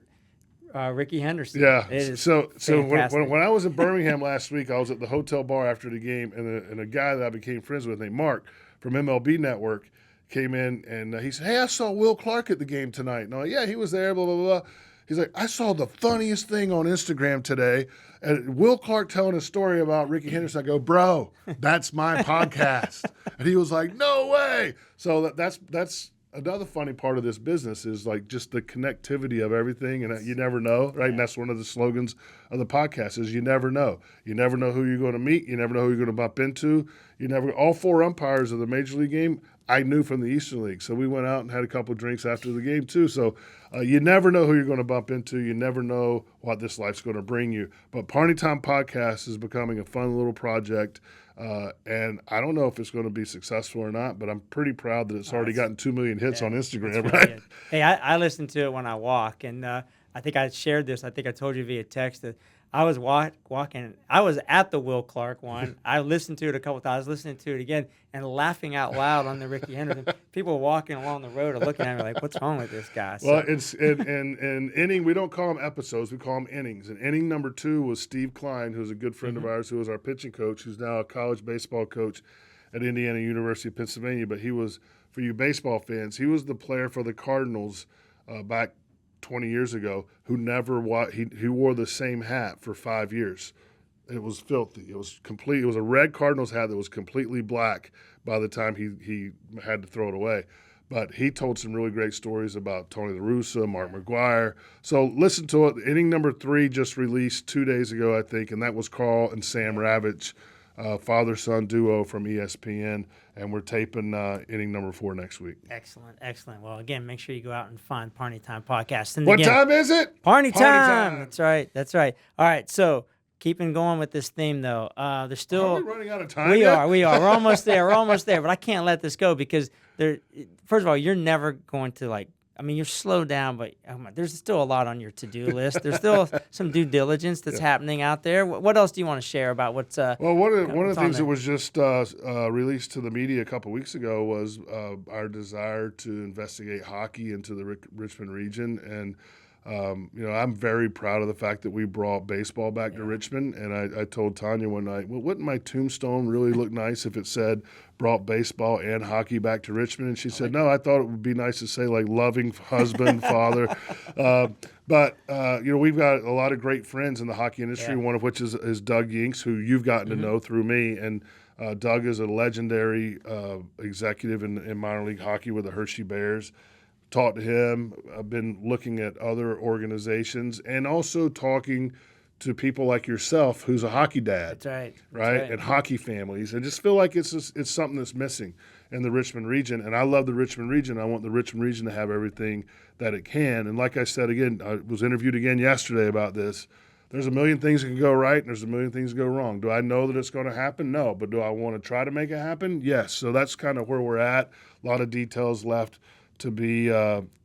A: Ricky Henderson.
B: Yeah. So when I was in Birmingham last week, I was at the hotel bar after the game, and a guy that I became friends with named Mark from MLB Network came in, and he said, hey, I saw Will Clark at the game tonight. And I'm like, yeah, he was there, blah, blah, blah. He's like, I saw the funniest thing on Instagram today, and Will Clark telling a story about Ricky Henderson. I go, bro, that's my podcast. And he was like, no way. So that's another funny part of this business is like just the connectivity of everything, and you never know, right? And that's one of the slogans of the podcast is you never know. You never know who you're going to meet. You never know who you're going to bump into. All 4 umpires of the Major League game I knew from the Eastern League. So we went out and had a couple of drinks after the game too. So you never know who you're going to bump into. You never know what this life's going to bring you. But Parney Time Podcast is becoming a fun little project. And I don't know if it's going to be successful or not, but I'm pretty proud that it's already gotten 2 million hits on Instagram,
A: really
B: right?
A: Good. Hey, I listen to it when I walk, and I think I shared this. I think I told you via text that I was walking. I was at the Will Clark one. I listened to it a couple times, listening to it again, and laughing out loud on the Ricky Henderson. People walking along the road are looking at me like, what's wrong with this guy?
B: Well, it's in inning. We don't call them episodes. We call them innings. And inning number 2 was Steve Klein, who's a good friend of ours, who was our pitching coach, who's now a college baseball coach at Indiana University of Pennsylvania. But he was, for you baseball fans, he was the player for the Cardinals back 20 years ago who he wore the same hat for 5 years. It was filthy. It was complete. It was a red Cardinals hat that was completely black by the time he had to throw it away. But he told some really great stories about Tony La Russa, Mark McGuire. So listen to it. Inning number 3 just released 2 days ago, I think, and that was Carl and Sam Ravitch, father-son duo from ESPN. And we're taping inning number 4 next week.
A: Excellent. Well, again, make sure you go out and find Parney Time Podcast. And
B: what
A: again,
B: time is it?
A: Parney time. That's right. All right, so keeping going with this theme, though, there's still...
B: Are we running out of time
A: We
B: yet?
A: are. We're almost there. But I can't let this go because, first of all, you're never going to, you're slowed down, but there's still a lot on your to-do list. There's still some due diligence that's happening out there. What else do you want to share about what's
B: well, one of the things that was just released to the media a couple weeks ago was our desire to investigate hockey into the Richmond region. And, I'm very proud of the fact that we brought baseball back to Richmond. And I told Tanya one night, well, wouldn't my tombstone really look nice if it said brought baseball and hockey back to Richmond? And she said, no, I thought it would be nice to say like loving husband, father. But we've got a lot of great friends in the hockey industry, one of which is Doug Yinks, who you've gotten to know through me. And Doug is a legendary executive in minor league hockey with the Hershey Bears. Talked to him. I've been looking at other organizations and also talking to people like yourself, who's a hockey dad.
A: That's right.
B: Right? And hockey families. I just feel like it's something that's missing in the Richmond region. And I love the Richmond region. I want the Richmond region to have everything that it can. And like I said, again, I was interviewed again yesterday about this. There's a million things that can go right and there's a million things that go wrong. Do I know that it's going to happen? No. But do I want to try to make it happen? Yes. So that's kind of where we're at. A lot of details left to be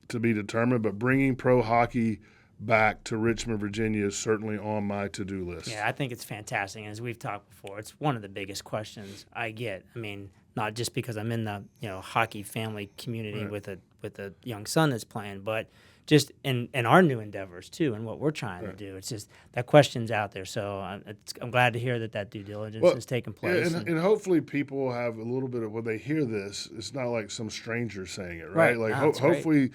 B: determined. But bringing pro hockey back to Richmond, Virginia is certainly on my to-do list.
A: Yeah, I think it's fantastic. As we've talked before, it's one of the biggest questions I get. I mean, not just because I'm in the hockey family community with a young son that's playing, but just in our new endeavors too, and what we're trying to do. It's just that question's out there. So I'm glad to hear that due diligence is taking place.
B: And hopefully people will have a little bit of, when they hear this, it's not like some stranger saying it, right? Like hopefully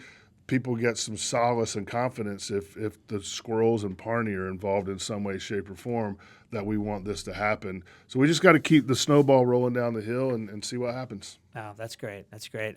B: people get some solace and confidence if the Squirrels and Parney are involved in some way, shape, or form, that we want this to happen. So we just got to keep the snowball rolling down the hill and see what happens.
A: Oh, that's great. That's great.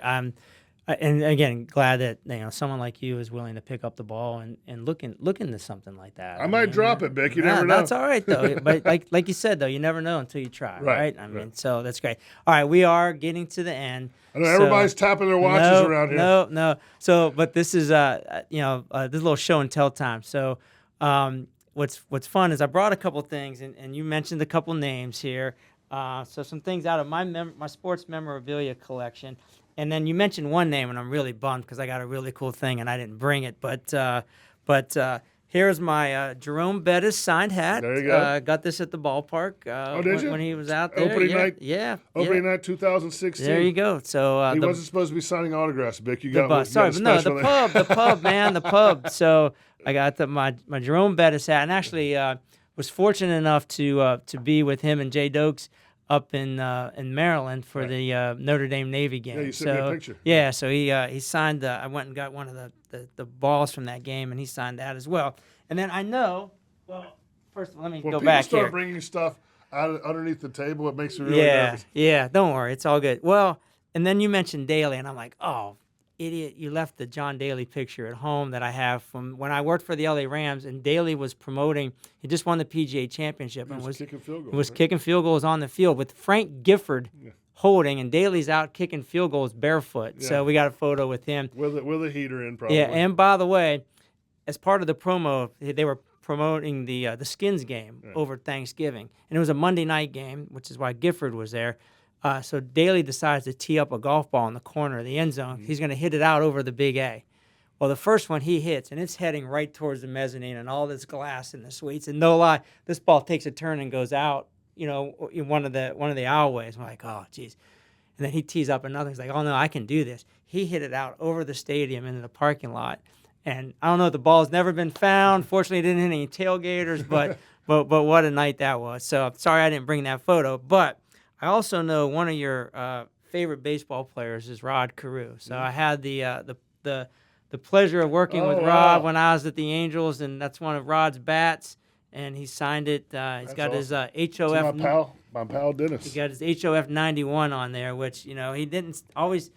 A: And again, glad that someone like you is willing to pick up the ball and look into something like that.
B: I might drop it, Bick. You never know.
A: That's all right though. But like you said though, you never know until you try. Right. I mean, so that's great. All right, we are getting to the end.
B: I know everybody's tapping their watches around here.
A: No. So, but this is this little show and tell time. So, what's fun is I brought a couple things, and you mentioned a couple names here. So some things out of my sports memorabilia collection. And then you mentioned one name, and I'm really bummed because I got a really cool thing and I didn't bring it. But here's my Jerome Bettis signed hat.
B: There you go.
A: Got this at the ballpark when he was out there.
B: Opening night.
A: Yeah.
B: Opening night 2016.
A: There you go. So
B: he wasn't supposed to be signing autographs, Bick. You got
A: the pub, man, the pub. So I got my Jerome Bettis hat, and actually was fortunate enough to be with him and Jay Dokes up in Maryland for the Notre Dame Navy game.
B: Yeah, you sent me a picture.
A: Yeah, so he signed I went and got one of the balls from that game, and he signed that as well. And then I know, first of all, let me go back here.
B: People start bringing stuff out underneath the table. It makes me really nervous.
A: Yeah, don't worry. It's all good. Well, and then you mentioned Daly, and I'm like, oh, idiot, you left the John Daly picture at home that I have from when I worked for the LA Rams, and Daly was promoting. He just won the PGA Championship and was
B: kicking field goals.
A: Was kicking field goals on the field with Frank Gifford holding, and Daly's out kicking field goals barefoot. Yeah. So we got a photo with him
B: with a heater in, probably.
A: Yeah, and by the way, as part of the promo, they were promoting the Skins game over Thanksgiving, and it was a Monday night game, which is why Gifford was there. So Daly decides to tee up a golf ball in the corner of the end zone. He's going to hit it out over the Big A. Well, the first one he hits, and it's heading right towards the mezzanine and all this glass in the suites. And no lie, this ball takes a turn and goes out, in one of the aisleways. I'm like, oh, geez. And then he tees up another. He's like, oh, no, I can do this. He hit it out over the stadium into the parking lot. And I don't know, the ball's never been found. Fortunately, it didn't hit any tailgaters, but what a night that was. So I'm sorry I didn't bring that photo. But I also know one of your favorite baseball players is Rod Carew. So I had the pleasure of working with Rod when I was at the Angels, and that's one of Rod's bats, and he signed it. He's got his HOF.
B: My pal Dennis.
A: He got his HOF 91 on there, which he didn't always.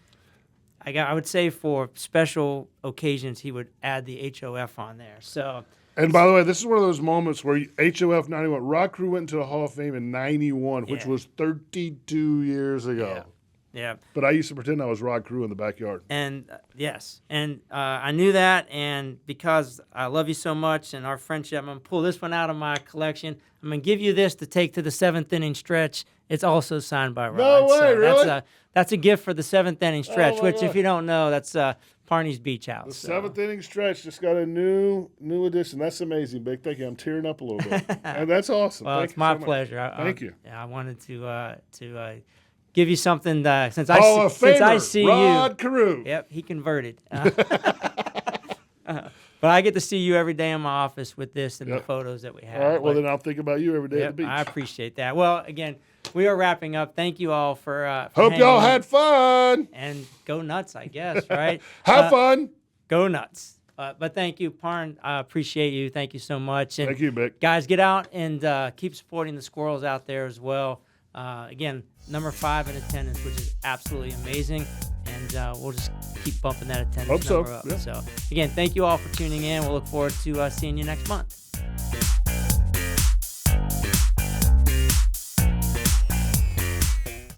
A: I would say for special occasions he would add the HOF on there. So.
B: And by the way, this is one of those moments where HOF 91, Rod Carew went into the Hall of Fame in 91, which was 32 years ago.
A: Yeah.
B: But I used to pretend I was Rod Carew in the backyard.
A: And yes. And I knew that. And because I love you so much and our friendship, I'm going to pull this one out of my collection. I'm going to give you this to take to the seventh inning stretch. It's also signed by Rod.
B: No way,
A: so
B: really?
A: That's a gift for the seventh inning stretch, which, if you don't know, that's Parney's Beach House.
B: The seventh inning stretch just got a new addition. That's amazing, Big. Thank you. I'm tearing up a little bit. And that's awesome.
A: Well, it's my pleasure.
B: Thank you.
A: I wanted to give you something since
B: I
A: see
B: Rod Carew.
A: Yep, he converted. But I get to see you every day in my office with this and the photos that we have.
B: All right, well, then I'll think about you every day at the beach.
A: I appreciate that. Well, again, we are wrapping up. Thank you all for
B: hope y'all had fun.
A: And go nuts, I guess, right?
B: Have fun.
A: Go nuts. But thank you, Parn. I appreciate you. Thank you so much. And
B: thank you, Bick.
A: Guys, get out and keep supporting the Squirrels out there as well. Again, number 5 in attendance, which is absolutely amazing. And we'll just keep bumping that attendance number up. Yeah. So, again, thank you all for tuning in. We'll look forward to seeing you next month.